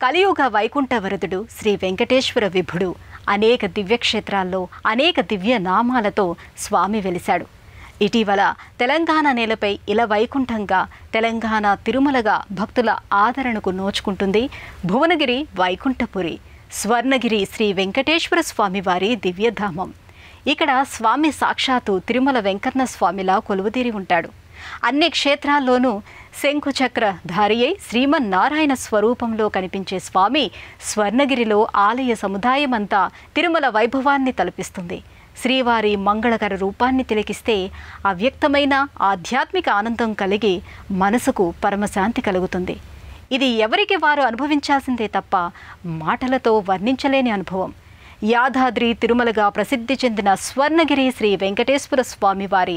కలియుగ వైకుంఠ వరదుడు శ్రీ వెంకటేశ్వర విభుడు అనేక దివ్యక్షేత్రాల్లో అనేక దివ్య నామాలతో స్వామి వెలిశాడు. ఇటీవల తెలంగాణ నేలపై ఇలా వైకుంఠంగా తెలంగాణ తిరుమలగా భక్తుల ఆదరణకు నోచుకుంటుంది భువనగిరి వైకుంఠపురి స్వర్ణగిరి శ్రీ వెంకటేశ్వర స్వామి వారి దివ్యధామం. ఇక్కడ స్వామి సాక్షాత్తు తిరుమల వెంకన్న స్వామిలా కొలువుతీరి ఉంటాడు. అన్ని క్షేత్రాల్లోనూ శంఖుచక్రధారి అయి శ్రీమన్నారాయణ స్వరూపంలో కనిపించే స్వామి స్వర్ణగిరిలో ఆలయ సముదాయమంతా తిరుమల వైభవాన్ని తలపిస్తుంది. శ్రీవారి మంగళకర రూపాన్ని తిలకిస్తే అవ్యక్తమైన ఆధ్యాత్మిక ఆనందం కలిగి మనసుకు పరమశాంతి కలుగుతుంది. ఇది ఎవరికి వారు అనుభవించాల్సిందే తప్ప మాటలతో వర్ణించలేని అనుభవం. యాదాద్రి తిరుమలగా ప్రసిద్ధి చెందిన స్వర్ణగిరి శ్రీ వెంకటేశ్వర స్వామి వారి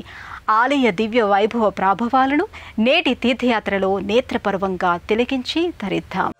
ఆలయ దివ్య వైభవ ప్రాభవాలను నేటి తీర్థయాత్రలో నేత్రపర్వంగా తిలకించి ధరిద్దాం.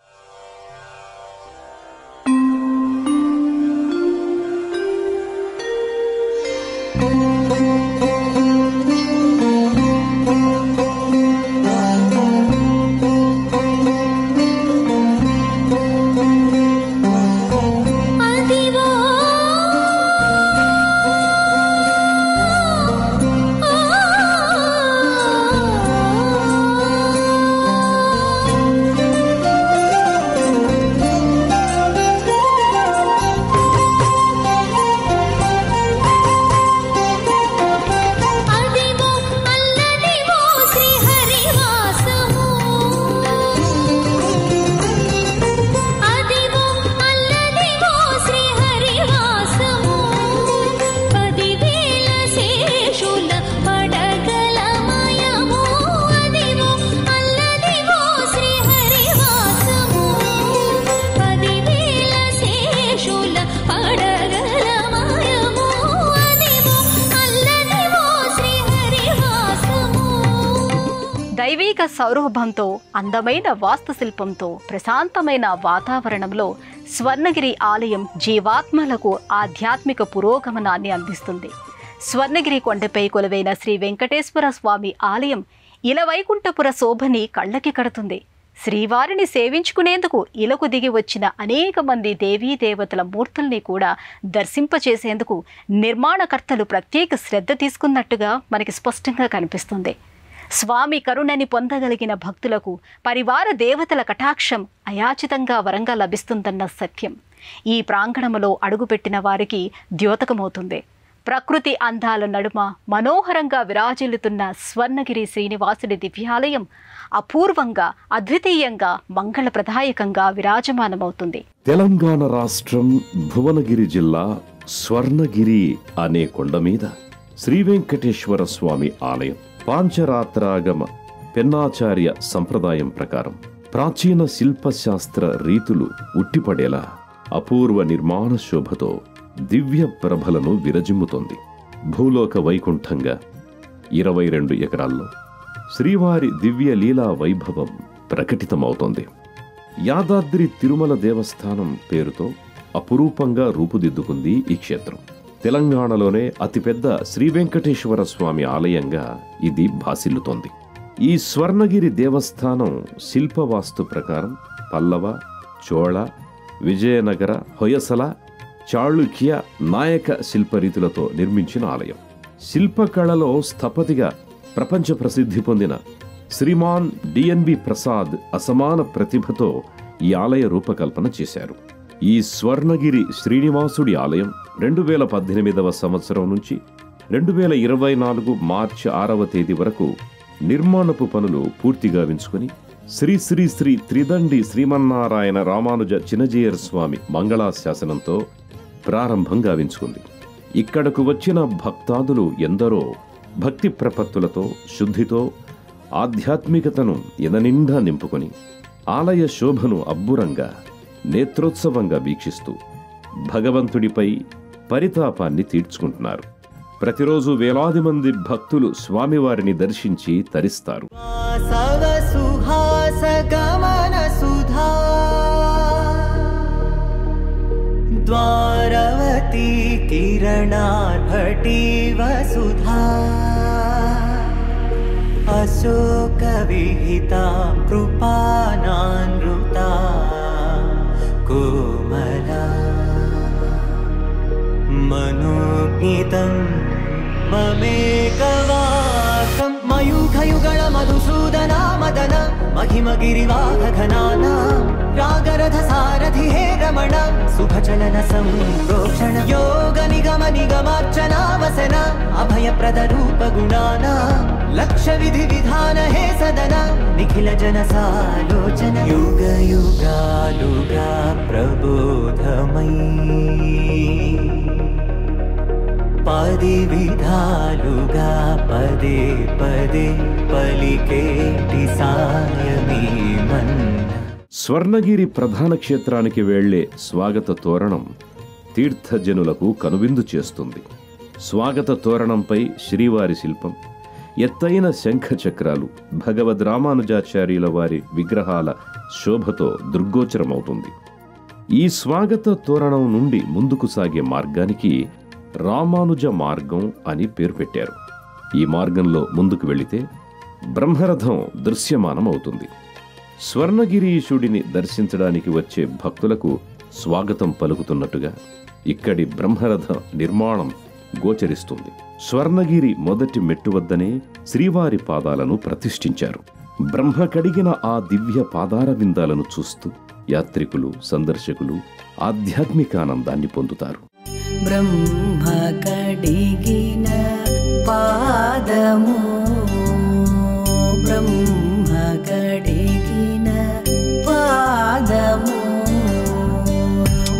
దైవీక సౌరభంతో అందమైన వాస్తుశిల్పంతో ప్రశాంతమైన వాతావరణంలో స్వర్ణగిరి ఆలయం జీవాత్మలకు ఆధ్యాత్మిక పురోగమనాన్ని అందిస్తుంది. స్వర్ణగిరి కొండపై కొలువైన శ్రీ వెంకటేశ్వర స్వామి ఆలయం ఇలవైకుంఠపుర శోభని కళ్ళకి కడుతుంది. శ్రీవారిని సేవించుకునేందుకు ఇలకు దిగి వచ్చిన అనేక మంది దేవీ దేవతల మూర్తుల్ని కూడా దర్శింపచేసేందుకు నిర్మాణకర్తలు ప్రత్యేక శ్రద్ధ తీసుకున్నట్టుగా మనకి స్పష్టంగా కనిపిస్తుంది. స్వామి కరుణని పొందగలిగిన భక్తులకు పరివార దేవతల కటాక్షం అయాచితంగా వరంగా లభిస్తుందన్న సత్యం ఈ ప్రాంగణములో అడుగుపెట్టిన వారికి ద్యోతకమవుతుంది. ప్రకృతి అందాల నడుమ మనోహరంగా విరాజిల్లుతున్న స్వర్ణగిరి శ్రీనివాసుడి దివ్యాలయం అపూర్వంగా అద్వితీయంగా మంగళప్రదాయకంగా విరాజమానమవుతుంది. తెలంగాణ రాష్ట్రం భువనగిరి జిల్లా స్వర్ణగిరి అనే కొండ మీద శ్రీ వెంకటేశ్వర స్వామి ఆలయం పాంచరాత్రాగమ పెన్నాచార్య సంప్రదాయం ప్రకారం ప్రాచీన శిల్పశాస్త్ర రీతులు ఉట్టిపడేలా అపూర్వ నిర్మాణ శోభతో దివ్య ప్రభలను విరజిమ్ముతోంది. భూలోక వైకుంఠంగా 22 ఎకరాల్లో శ్రీవారి దివ్య లీలా వైభవం ప్రకటితమవుతోంది. యాదాద్రి తిరుమల దేవస్థానం పేరుతో అపురూపంగా రూపుదిద్దుకుంది ఈ క్షేత్రం. తెలంగాణలోనే అతిపెద్ద శ్రీ వెంకటేశ్వర స్వామి ఆలయంగా ఇది భాసిల్లుతోంది. ఈ స్వర్ణగిరి దేవస్థానం శిల్పవాస్తు ప్రకారం పల్లవ, చోళ, విజయనగర, హొయసల, చాళుక్య, నాయక శిల్పరీతులతో నిర్మించిన ఆలయం. శిల్పకళలో స్థపతిగా ప్రపంచ ప్రసిద్ధి పొందిన శ్రీమాన్ డిఎన్బి ప్రసాద్ అసమాన ప్రతిభతో ఈ ఆలయ రూపకల్పన చేశారు. ఈ స్వర్ణగిరి శ్రీనివాసుడి ఆలయం 2018వ సంవత్సరం నుంచి 2024 మార్చి 6వ తేదీ వరకు నిర్మాణపు పనులు పూర్తిగా వించుకొని శ్రీ శ్రీ శ్రీ త్రిదండి శ్రీమన్నారాయణ రామానుజ చినజీయర్ స్వామి మంగళాశాసనంతో ప్రారంభం గావించుకుంది. ఇక్కడకు వచ్చిన భక్తాదులు ఎందరో భక్తి ప్రపత్తులతో శుద్ధితో ఆధ్యాత్మికతను ఎదనిండా నింపుకొని ఆలయ శోభను అబ్బురంగా నేత్రోత్సవంగా వీక్షిస్తూ భగవంతుడిపై పరితాపాన్ని తీర్చుకుంటున్నారు. ప్రతిరోజు వేలాది మంది భక్తులు స్వామివారిని దర్శించి తరిస్తారు. ద్వారవతి కిరణార్భటి వసుధా అశోక విహిత కృపానానృతా गीतं ममेकवाकं मयूखयुगळ मधुसूदना मदन महिमगिरिवाहघनाना रागरथ सारथि हे रमण सुभचलन संप्रोक्षण योग निगम निगमार्चना वसन अभयप्रद रूप गुणाना लक्ष्य विधि विधान हे सदन निखिल जन सालोचन युग युगालुगा प्रबोधमयी पदि विधालुगा पदे पदे पलिकेटि सायमी मन्न. స్వర్ణగిరి ప్రధాన క్షేత్రానికి వెళ్లే స్వాగత తోరణం తీర్థజనులకు కనువిందు చేస్తుంది. స్వాగత తోరణంపై శ్రీవారి శిల్పం, ఎత్తైన శంఖ చక్రాలు, భగవద్ రామానుజాచార్యుల వారి విగ్రహాల శోభతో దృగ్గోచరమవుతుంది. ఈ స్వాగత తోరణం నుండి ముందుకు సాగే మార్గానికి రామానుజ మార్గం అని పేరు పెట్టారు. ఈ మార్గంలో ముందుకు వెళితే బ్రహ్మరథం దృశ్యమానం అవుతుంది. స్వర్ణగిరీశుడిని దర్శించడానికి వచ్చే భక్తులకు స్వాగతం పలుకుతున్నట్టుగా ఇక్కడి బ్రహ్మరథ నిర్మాణం గోచరిస్తుంది. స్వర్ణగిరి మొదటి మెట్టు వద్దనే శ్రీవారి పాదాలను ప్రతిష్ఠించారు. బ్రహ్మ కడిగిన ఆ దివ్య పాదార విందాలను చూస్తూ యాత్రికులు, సందర్శకులు ఆధ్యాత్మికానందాన్ని పొందుతారు. బ్రహ్మ కడిగిన పాదము, బ్రహ్మ కడిగిన పాదము,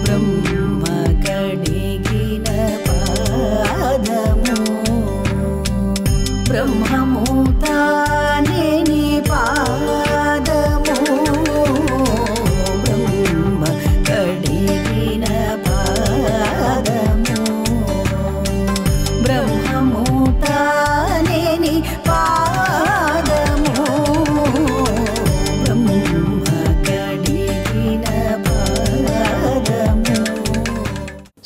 బ్రహ్మ కడిగిన పాదము, బ్రహ్మము తానే నీ పాదము, బ్రహ్మ కడిగిన పాదము, బ్రహ్మము తానే నీ పాదము, బ్రహ్మ కడిగిన పాదము.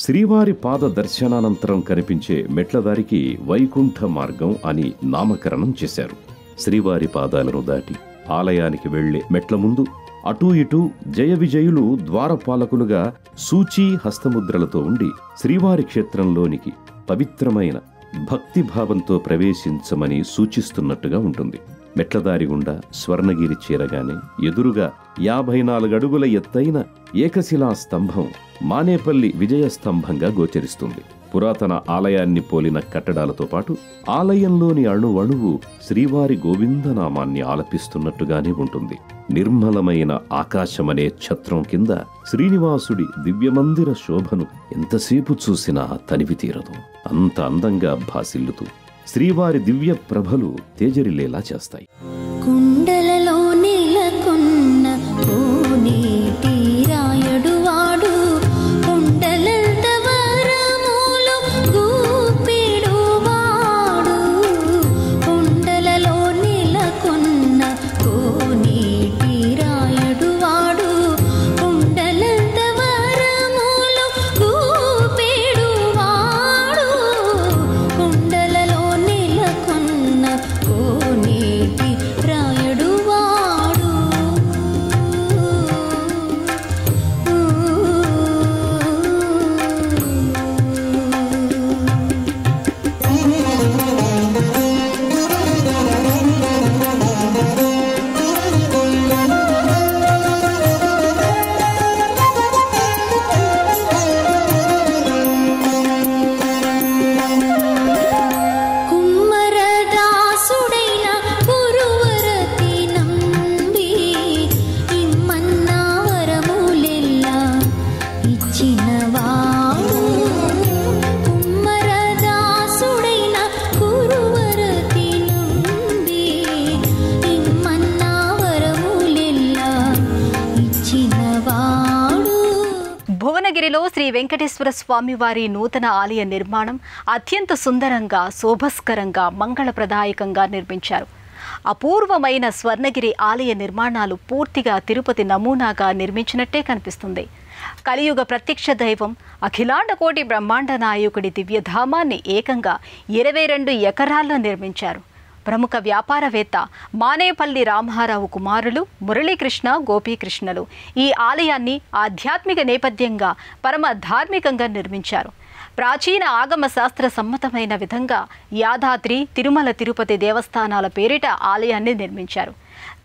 శ్రీవారి పాద దర్శనానంతరం కనిపించే మెట్లదారికి వైకుంఠ మార్గం అని నామకరణం చేశారు. శ్రీవారి పాదాలను దాటి ఆలయానికి వెళ్లే మెట్ల ముందు అటూ ఇటూ జయ విజయులు ద్వారపాలకులుగా సూచీ హస్తముద్రలతో ఉండి శ్రీవారి క్షేత్రంలోనికి పవిత్రమైన భక్తిభావంతో ప్రవేశించమని సూచిస్తున్నట్టుగా ఉంటుంది. మెట్లదారి గుండా స్వర్ణగిరి చేరగానే ఎదురుగా 54 అడుగుల ఎత్తైన ఏకశిలా స్తంభం మానేపల్లి విజయ స్తంభంగా గోచరిస్తుంది. పురాతన ఆలయాన్ని పోలిన కట్టడాలతో పాటు ఆలయంలోని అణువణువు శ్రీవారి గోవిందనామాన్ని ఆలపిస్తున్నట్టుగానే ఉంటుంది. నిర్మలమైన ఆకాశమనే ఛత్రం కింద శ్రీనివాసుడి దివ్యమందిర శోభను ఎంతసేపు చూసినా తనివి తీరదు. అంత అందంగా భాసిల్లుతూ శ్రీవారి దివ్య ప్రభలు తేజరిల్లేలా చేస్తాయి. కుండలలో నెలకొన్న కోనేటి రాయుడు వాడు, కుండలంత వరములు గూపిడు వాడు, కుండలలో నెలకొన్న కోనేటి రాయుడు వాడు, కుండలంత వరములు గూపిడు వాడు, కుండలలో నెలకొన్న కోనేటి రాయుడు వాడు. కుమ్మరదాసుడైన గురువరతి నంబి ఇమ్మన్న వరములెల్లా ఇచ్చినవాడు, కుమ్మరదాసుడైన గురువరతి నంబి ఇమ్మన్న వరములెల్లా ఇచ్చినవాడు. భువనగిరిలో శ్రీ వెంకటేశ్వర స్వామివారి నూతన ఆలయ నిర్మాణం అత్యంత సుందరంగా, శోభస్కరంగా, మంగళప్రదాయకంగా నిర్మించారు. అపూర్వమైన స్వర్ణగిరి ఆలయ నిర్మాణాలు పూర్తిగా తిరుపతి నమూనాగా నిర్మించినట్టే కనిపిస్తుంది. కలియుగ ప్రత్యక్ష దైవం అఖిలాండ కోటి బ్రహ్మాండ నాయకుడి దివ్యధామాన్ని ఏకంగా 22 ఎకరాల్లో నిర్మించారు. ప్రముఖ వ్యాపారవేత్త మానేపల్లి రామారావు కుమారులు మురళీకృష్ణ, గోపీకృష్ణలు ఈ ఆలయాన్ని ఆధ్యాత్మిక నేపథ్యంగా పరమ ధార్మికంగా నిర్మించారు. ప్రాచీన ఆగమ శాస్త్ర సమ్మతమైన విధంగా యాదాద్రి తిరుమల తిరుపతి దేవస్థానాల పేరిట ఆలయాన్ని నిర్మించారు.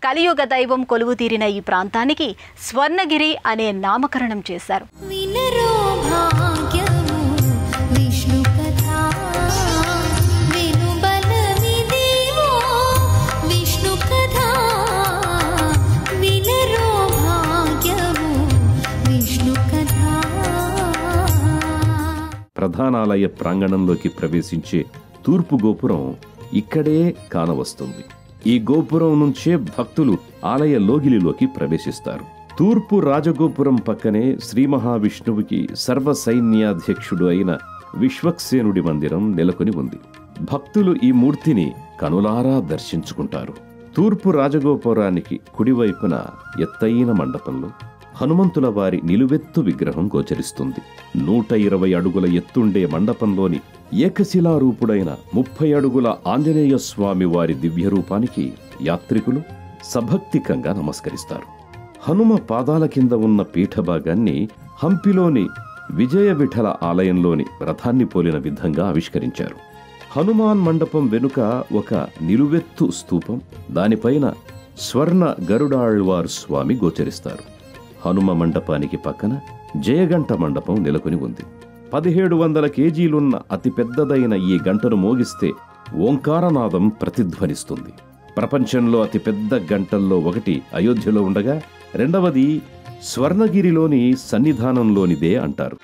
కలియుగ దైవం కొలువుతీరిన ఈ ప్రాంతానికి స్వర్ణగిరి అనే నామకరణం చేశారు. ప్రధానాలయ ప్రాంగణంలోకి ప్రవేశించే తూర్పు గోపురం ఇక్కడే కానవస్తుంది. ఈ గోపురం నుంచే భక్తులు ఆలయ లోగిలిలోకి ప్రవేశిస్తారు. తూర్పు రాజగోపురం పక్కనే శ్రీ మహావిష్ణువుకి సర్వసైన్యాధ్యక్షుడు అయిన విశ్వక్సేనుడి మందిరం నెలకొని ఉంది. భక్తులు ఈ మూర్తిని కనులారా దర్శించుకుంటారు. తూర్పు రాజగోపురానికి కుడివైపున ఎత్తైన మండపంలో హనుమంతుల వారి నిలువెత్తు విగ్రహం గోచరిస్తుంది. 120 అడుగుల ఎత్తుండే మండపంలోని ఏకశిలారూపుడైన 30 అడుగుల ఆంజనేయ స్వామి వారి దివ్యరూపానికి యాత్రికులు సభక్తికంగా నమస్కరిస్తారు. హనుమ పాదాల కింద ఉన్న పీఠభాగాన్ని హంపిలోని విజయ విఠల ఆలయంలోని రథాన్ని పోలిన విధంగా ఆవిష్కరించారు. హనుమాన్ మండపం వెనుక ఒక నిలువెత్తు స్తూపం, దానిపైన స్వర్ణ గరుడాళ్వార్ స్వామి గోచరిస్తారు. హనుమ మండపానికి పక్కన జయగంట మండపం నెలకొని ఉంది. 1700 కేజీలున్న అతిపెద్దదైన ఈ గంటను మోగిస్తే ఓంకారనాదం ప్రతిధ్వనిస్తుంది. ప్రపంచంలో అతిపెద్ద గంటల్లో ఒకటి అయోధ్యలో ఉండగా రెండవది స్వర్ణగిరిలోని సన్నిధానంలోనిదే అంటారు.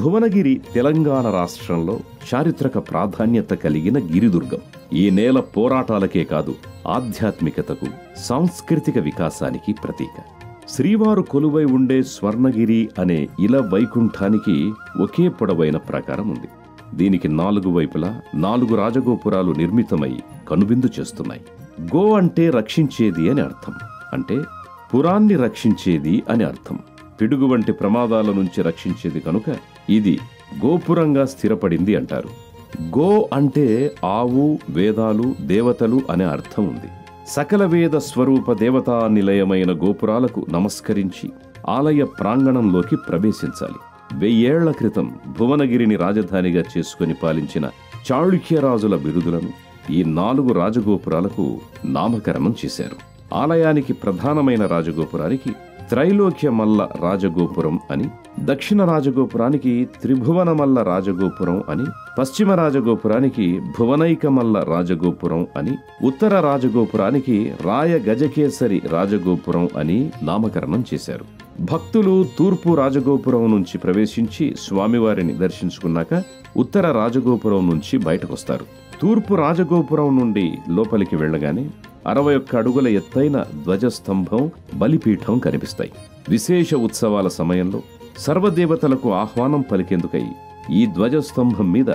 భువనగిరి తెలంగాణ రాష్ట్రంలో చారిత్రక ప్రాధాన్యత కలిగిన గిరిదుర్గం. ఈ నేల పోరాటాలకే కాదు, ఆధ్యాత్మికతకు, సాంస్కృతిక వికాసానికి ప్రతీక. శ్రీవారు కొలువై ఉండే స్వర్ణగిరి అనే ఇల వైకుంఠానికి ఒకే పొడవైన ప్రాకారం ఉంది. దీనికి 4 వైపులా 4 రాజగోపురాలు నిర్మితమై కనువిందు చేస్తున్నాయి. గో అంటే రక్షించేది అని అర్థం, అంటే పురాన్ని రక్షించేది అని అర్థం. పిడుగు వంటి ప్రమాదాల నుంచి రక్షించేది కనుక ఇది గోపురంగా స్థిరపడింది అంటారు. గో అంటే ఆవు, వేదాలు, దేవతలు అనే అర్థం ఉంది. సకల వేద స్వరూప దేవతా నిలయమైన గోపురాలకు నమస్కరించి ఆలయ ప్రాంగణంలోకి ప్రవేశించాలి. 1000 ఏళ్ల క్రితం భువనగిరిని రాజధానిగా చేసుకుని పాలించిన చాళుక్యరాజుల బిరుదులను ఈ 4 రాజగోపురాలకు నామకరణం చేశారు. ఆలయానికి ప్రధానమైన రాజగోపురానికి త్రైలోక్యమల్ల రాజగోపురం అని, దక్షిణ రాజగోపురానికి త్రిభువనమల్ల రాజగోపురం అని, పశ్చిమ రాజగోపురానికి భువనైకమల్ల రాజగోపురం అని, ఉత్తర రాజగోపురానికి రాయ గజకేసరి రాజగోపురం అని నామకరణం చేశారు. భక్తులు తూర్పు రాజగోపురం నుంచి ప్రవేశించి స్వామివారిని దర్శించుకున్నాక ఉత్తర రాజగోపురం నుంచి బయటకొస్తారు. తూర్పు రాజగోపురం నుండి లోపలికి వెళ్లగానే 61 అడుగుల ఎత్తైన ధ్వజస్తంభం, బలిపీఠం కనిపిస్తాయి. విశేష ఉత్సవాల సమయంలో సర్వదేవతలకు ఆహ్వానం పలికేందుకై ఈ ధ్వజస్తంభం మీద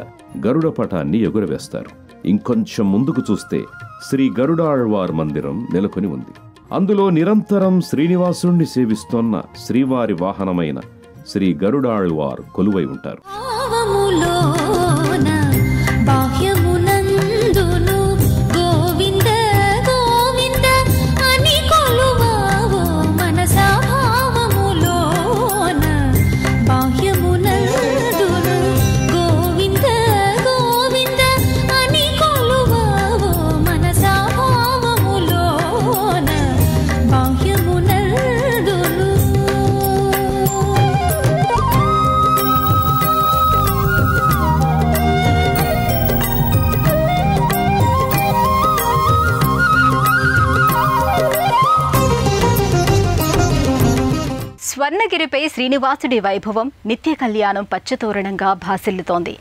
గరుడ పటాన్ని ఎగురవేస్తారు. ఇంకొంచెం ముందుకు చూస్తే శ్రీ గరుడాళ్వార్ మందిరం నెలకొని ఉంది. అందులో నిరంతరం శ్రీనివాసుణ్ణి సేవిస్తోన్న శ్రీవారి వాహనమైన శ్రీ గరుడాళ్వార్ కొలువై ఉంటారు. స్వర్ణగిరిపై శ్రీనివాసుడి వైభవం నిత్య కళ్యాణం పచ్చతోరణంగా భాసిల్లుతోంది.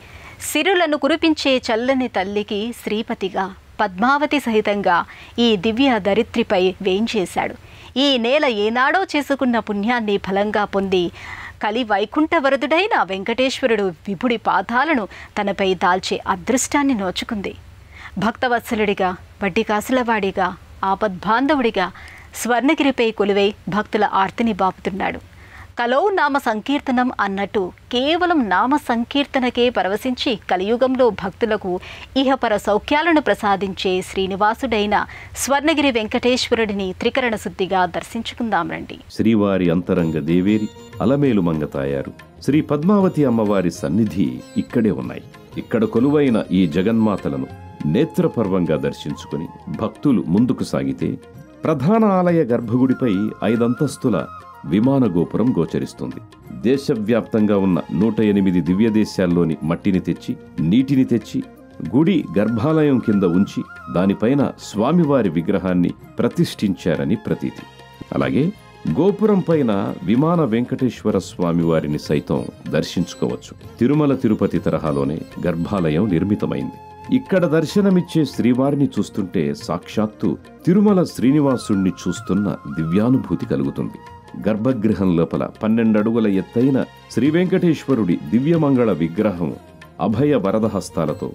సిరులను కురిపించే చల్లని తల్లికి శ్రీపతిగా పద్మావతి సహితంగా ఈ దివ్య ధరిత్రిపై వేంచేశాడు. ఈ నేల ఏనాడో చేసుకున్న పుణ్యాన్ని ఫలంగా పొంది కలి వైకుంఠ వరదుడైన వెంకటేశ్వరుడు విభుడి పాదాలను తనపై దాల్చే అదృష్టాన్ని నోచుకుంది. భక్తవత్సలుడిగా, వడ్డీకాసులవాడిగా, ఆపద్బాంధవుడిగా స్వర్ణగిరిపై కొలువై భక్తుల ఆర్తిని బాపుతున్నాడు. కలో నామ సంకీర్తనం అన్నట్టు కేవలం నామ సంకీర్తనకే పరవశించి కలియుగంలో భక్తులకు ఇహపర సౌఖ్యాలను ప్రసాదించే శ్రీనివాసుడైన స్వర్ణగిరి వెంకటేశ్వరుడిని త్రికరణ శుద్ధిగా దర్శించుకుందాం రండి. శ్రీవారి అంతరంగ దేవేరి అలమేలు మంగతాయారు శ్రీ పద్మావతి అమ్మవారి సన్నిధి ఇక్కడే ఉన్నాయి. ఇక్కడ కొలువైన ఈ జగన్మాతలను నేత్రపర్వంగా దర్శించుకుని భక్తులు ముందుకు సాగితే ప్రధాన ఆలయ గర్భగుడిపై 5 అంతస్తుల విమాన గోపురం గోచరిస్తుంది. దేశవ్యాప్తంగా ఉన్న 108 దివ్య దేశాల్లోని మట్టిని తెచ్చి, నీటిని తెచ్చి గుడి గర్భాలయం కింద ఉంచి దానిపైన స్వామివారి విగ్రహాన్ని ప్రతిష్ఠించారని ప్రతీతి. అలాగే గోపురం పైన విమాన వెంకటేశ్వర స్వామివారిని సైతం దర్శించుకోవచ్చు. తిరుమల తిరుపతి తరహాలోనే గర్భాలయం నిర్మితమైంది. ఇక్కడ దర్శనమిచ్చే శ్రీవారిని చూస్తుంటే సాక్షాత్తు తిరుమల శ్రీనివాసుణ్ణి చూస్తున్న దివ్యానుభూతి కలుగుతుంది. గర్భగృహం లోపల 12 అడుగుల ఎత్తైన శ్రీ వెంకటేశ్వరుడి దివ్యమంగళ విగ్రహం అభయ వరదహస్తాలతో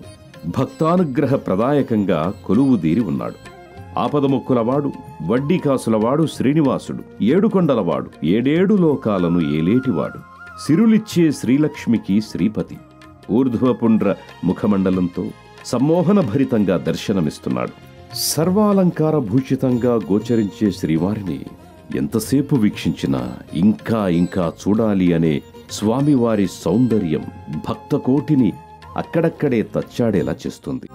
భక్తానుగ్రహ ప్రదాయకంగా కొలువుదీరి ఉన్నాడు. ఆపదముక్కులవాడు, వడ్డీకాసులవాడు శ్రీనివాసుడు, 7 కొండలవాడు, 7 లోకాలను ఏలేటివాడు, సిరులిచ్చే శ్రీలక్ష్మికి శ్రీపతి, ఊర్ధ్వపుండ్ర ముఖమండలంతో సమ్మోహన భరితంగా దర్శనమిస్తున్నాడు. సర్వాలంకార భూషితంగా గోచరించే శ్రీవారిని ఎంతసేపు వీక్షించినా ఇంకా ఇంకా చూడాలి అనే స్వామివారి సౌందర్యం భక్తకోటిని అక్కడక్కడే తచ్చాడేలా చేస్తుంది.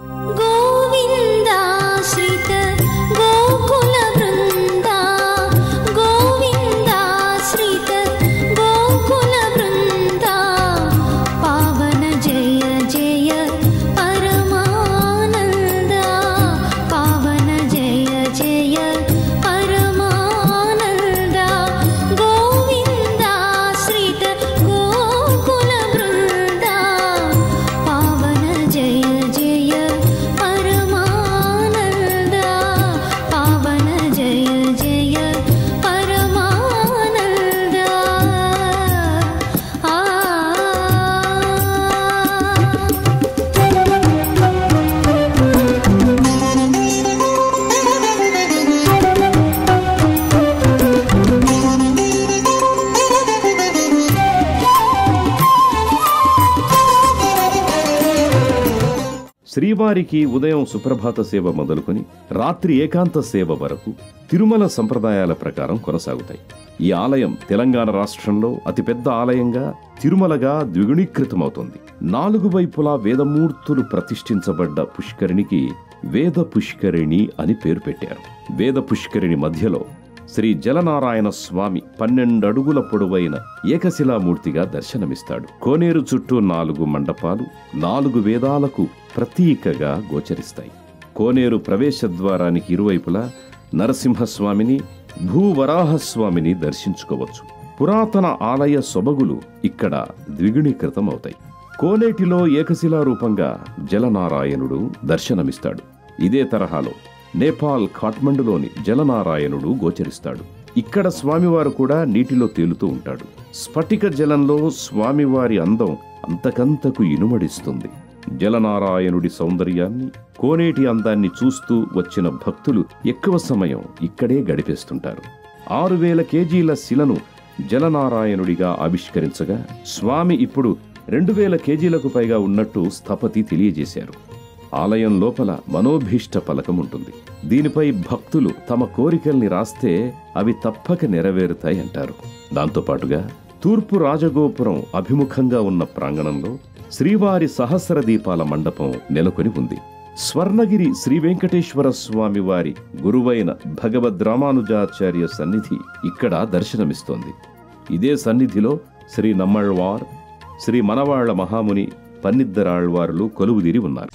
శ్రీవారికి ఉదయం సుప్రభాత సేవ మొదలుకొని రాత్రి ఏకాంత సేవ వరకు తిరుమల సంప్రదాయాల ప్రకారం కొనసాగుతాయి. ఈ ఆలయం తెలంగాణ రాష్ట్రంలో అతిపెద్ద ఆలయంగా తిరుమలగా ద్విగుణీకృతమవుతోంది. 4 వైపులా వేదమూర్తులు ప్రతిష్ఠించబడ్డ పుష్కరిణికి వేద పుష్కరిణి అని పేరు పెట్టారు. వేద పుష్కరిణి మధ్యలో శ్రీ జలనారాయణ స్వామి 12 అడుగుల పొడవైన ఏకశిలామూర్తిగా దర్శనమిస్తాడు. కోనేరు చుట్టూ 4 మండపాలు 4 వేదాలకు ప్రతీకగా గోచరిస్తాయి. కోనేరు ప్రవేశద్వారానికి ఇరువైపులా నరసింహస్వామిని, భూవరాహస్వామిని దర్శించుకోవచ్చు. పురాతన ఆలయ సొబగులు ఇక్కడ ద్విగుణీకృతమవుతాయి. కోనేటిలో ఏకశిలారూపంగా జలనారాయణుడు దర్శనమిస్తాడు. ఇదే తరహాలో నేపాల్ ఖాట్మండులోని జలనారాయణుడు గోచరిస్తాడు. ఇక్కడ స్వామివారు కూడా నీటిలో తేలుతూ ఉంటాడు. స్ఫటిక జలంలో స్వామివారి అందం అంతకంతకు ఇనుమడిస్తుంది. జలనారాయణుడి సౌందర్యాన్ని, కోనేటి అందాన్ని చూస్తూ వచ్చిన భక్తులు ఎక్కువ సమయం ఇక్కడే గడిపేస్తుంటారు. 6000 కేజీల శిలను జలనారాయణుడిగా ఆవిష్కరించగా స్వామి ఇప్పుడు 2000 కేజీలకు పైగా ఉన్నట్టు స్థపతి తెలియజేశారు. ఆలయం లోపల మనోభీష్ట పలకం ఉంటుంది. దీనిపై భక్తులు తమ కోరికల్ని రాస్తే అవి తప్పక నెరవేరుతాయి అంటారు. దాంతోపాటుగా తూర్పు రాజగోపురం అభిముఖంగా ఉన్న ప్రాంగణంలో శ్రీవారి సహస్ర దీపాల మండపం నెలకొని ఉంది. స్వర్ణగిరి శ్రీ వెంకటేశ్వర స్వామి వారి గురువైన భగవద్రామానుజాచార్య సన్నిధి ఇక్కడ దర్శనమిస్తోంది. ఇదే సన్నిధిలో శ్రీ నమ్మళ్వార్, శ్రీ మనవాళ్ల మహాముని, పన్నిద్దరాళ్వారులు కొలువుదీరి ఉన్నారు.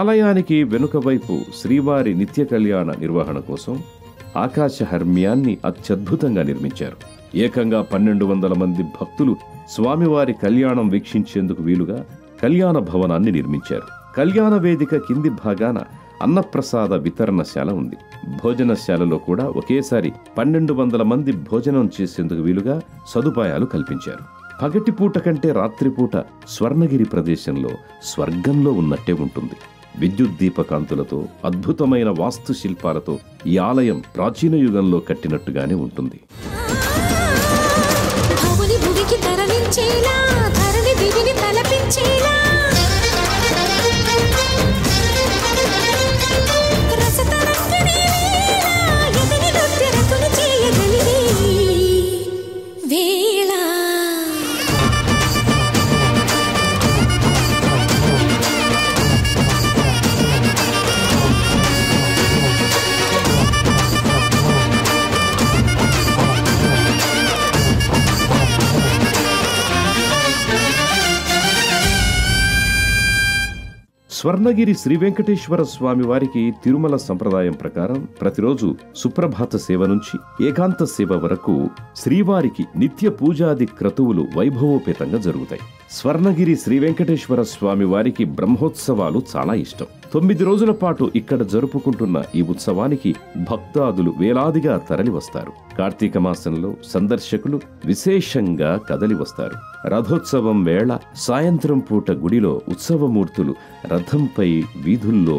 ఆలయానికి వెనుక వైపు శ్రీవారి నిత్య కళ్యాణ నిర్వహణ కోసం ఆకాశ హర్మ్యాన్ని అత్యద్భుతంగా నిర్మించారు. ఏకంగా 1200 మంది భక్తులు స్వామివారి కళ్యాణం వీక్షించేందుకు వీలుగా కళ్యాణ భవనాన్ని నిర్మించారు. కళ్యాణ వేదిక కింది భాగాన అన్నప్రసాద వితరణశాల ఉంది. భోజనశాలలో కూడా ఒకేసారి 1200 మంది భోజనం చేసేందుకు వీలుగా సదుపాయాలు కల్పించారు. పగటిపూట కంటే రాత్రిపూట స్వర్ణగిరి ప్రదేశంలో స్వర్గంలో ఉన్నట్టే ఉంటుంది. విద్యుత్ దీపకాంతులతో అద్భుతమైన వాస్తు శిల్పాలతో ఈ ఆలయం ప్రాచీన యుగంలో కట్టినట్టుగానే ఉంటుంది. స్వర్ణగిరి శ్రీ వెంకటేశ్వర స్వామి వారికి తిరుమల సంప్రదాయం ప్రకారం ప్రతిరోజు సుప్రభాత సేవ నుంచి ఏకాంత సేవ వరకు శ్రీవారికి నిత్య పూజాది క్రతువులు వైభవోపేతంగా జరుగుతాయి. స్వర్ణగిరి శ్రీ వెంకటేశ్వర స్వామి వారికి బ్రహ్మోత్సవాలు చాలా ఇష్టం. 9 రోజుల పాటు ఇక్కడ జరుపుకుంటున్న ఈ ఉత్సవానికి భక్తాదులు వేలాదిగా తరలి వస్తారు. కార్తీక మాసంలో సందర్శకులు విశేషంగా కదలి వస్తారు. రథోత్సవం వేళ సాయంత్రం పూట గుడిలో ఉత్సవమూర్తులు రథంపై వీధుల్లో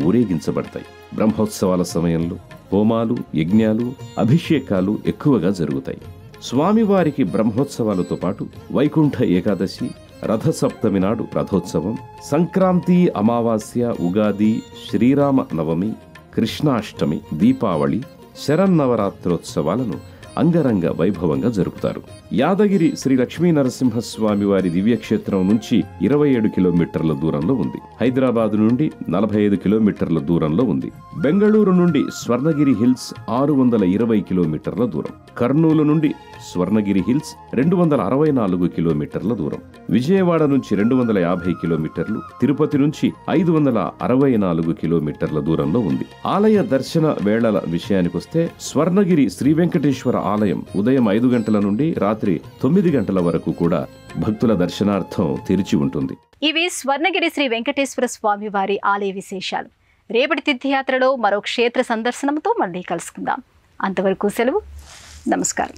ఊరేగించబడతాయి. బ్రహ్మోత్సవాల సమయంలో హోమాలు, యజ్ఞాలు, అభిషేకాలు ఎక్కువగా జరుగుతాయి. స్వామివారికి బ్రహ్మోత్సవాలతో పాటు వైకుంఠ ఏకాదశి, రథసప్తమి నాడు రథోత్సవం, సంక్రాంతి, అమావాస్య, ఉగాది, శ్రీరామ నవమి, కృష్ణాష్టమి, దీపావళి, శరన్నవరాత్రోత్సవాలను అంగరంగ వైభవంగా జరుపుతారు. యాదగిరి శ్రీ లక్ష్మీ నరసింహస్వామి వారి దివ్యక్షేత్రం నుంచి 27 కిలోమీటర్ల దూరంలో ఉంది. హైదరాబాద్ నుండి 45 కిలోమీటర్ల దూరంలో ఉంది. బెంగళూరు నుండి స్వర్ణగిరి హిల్స్ 620 కిలోమీటర్ల దూరం. కర్నూలు నుండి స్వర్ణగిరి హిల్స్ 264 కిలోమీటర్ల దూరం. విజయవాడ నుంచి 250 కిలోమీటర్లు, తిరుపతి నుంచి 564 కిలోమీటర్ల దూరంలో ఉంది. ఆలయ దర్శన వేళల విషయానికొస్తే స్వర్ణగిరి శ్రీ వెంకటేశ్వర ఆలయం ఉదయం 5 గంటల నుండి రాత్రి 9 గంటల వరకు కూడా భక్తుల దర్శనార్థం తెరిచి ఉంటుంది. ఇవి స్వర్ణగిరి శ్రీ వెంకటేశ్వర స్వామి వారి ఆలయ విశేషాలు. రేపటి తీర్థయాత్రలో మరో క్షేత్ర సందర్శనంతో మళ్ళీ కలుసుకుందాం. అంతవరకు సెలవు. నమస్కారం.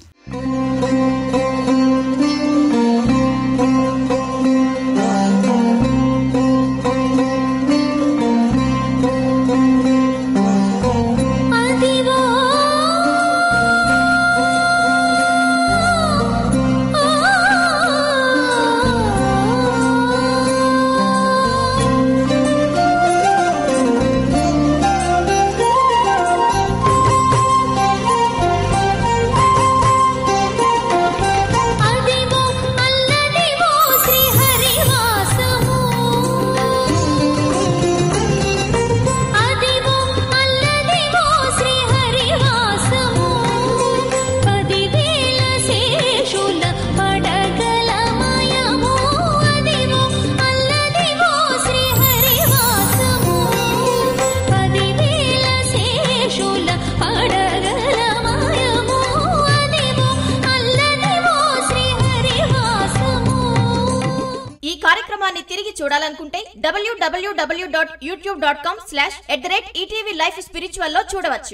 తిరిగి చూడాలనుకుంటే www.youtube.com/@ETV Life Spiritual లో చూడవచ్చు.